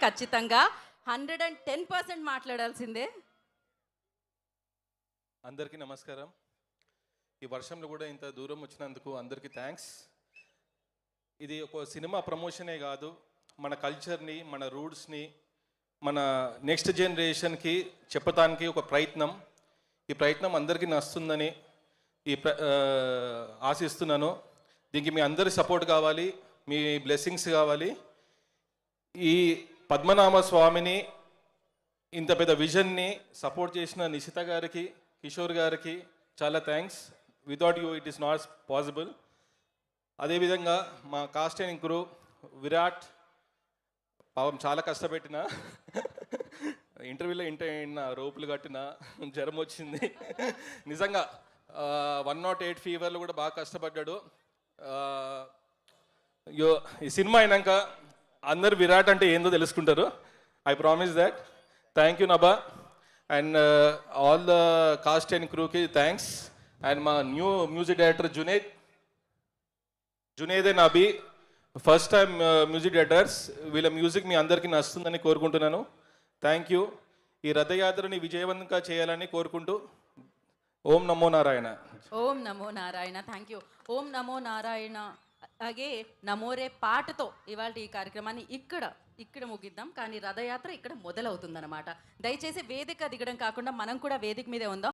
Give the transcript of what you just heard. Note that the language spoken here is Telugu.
ఖచ్చితంగా 110% మాట్లాడాల్సిందే. అందరికీ నమస్కారం. ఈ వర్షంలో కూడా ఇంత దూరం వచ్చినందుకు అందరికీ థ్యాంక్స్. ఇది ఒక సినిమా ప్రమోషనే కాదు, మన కల్చర్ని, మన రూట్స్ని, మన నెక్స్ట్ జనరేషన్కి చెప్పటానికి ఒక ప్రయత్నం. ఈ ప్రయత్నం అందరికీ నచ్చుతుందని ఆశిస్తున్నాను. దీనికి మీ అందరి సపోర్ట్ కావాలి, మీ బ్లెస్సింగ్స్ కావాలి. ఈ పద్మనాభ స్వామిని ఇంత పెద్ద విజన్ని సపోర్ట్ చేసిన నిశిత గారికి, కిషోర్ గారికి చాలా thanks. Without you it is not possible. అదేవిధంగా మా కాస్ట్ అండ్ క్రూ విరాట్ పాపం చాలా కష్టపెట్టిన ఇంటర్వ్యూలో రోపులు కట్టిన జ్వరం వచ్చింది నిజంగా 108 ఫీవర్లో కూడా బాగా కష్టపడ్డాడు. ఈ సినిమా అయినాక అందరు విరాట్ అంటే ఏందో తెలుసుకుంటారు. I promise that. Thank you Nabha and all the cast and క్రూకి థ్యాంక్స్. అండ్ మా new music director Juned and Abhi, first time music directors. వీళ్ళ మ్యూజిక్ మీ అందరికీ నచ్చుతుందని కోరుకుంటున్నాను. Thank you. ఈ రథయాత్రని విజయవంతంగా చేయాలని కోరుకుంటూ ఓం నమో నారాయణ. ఓం నమో నారాయణ. Thank you. ఓం నమో నారాయణ అలాగే నమోరే పాటతో ఇవాళ ఈ కార్యక్రమాన్ని ఇక్కడ ముగిద్దాం. కానీ రథయాత్ర ఇక్కడ మొదలవుతుందన్నమాట. దయచేసి వేదిక దిగడం కాకుండా మనం కూడా వేదిక మీదే ఉందాం.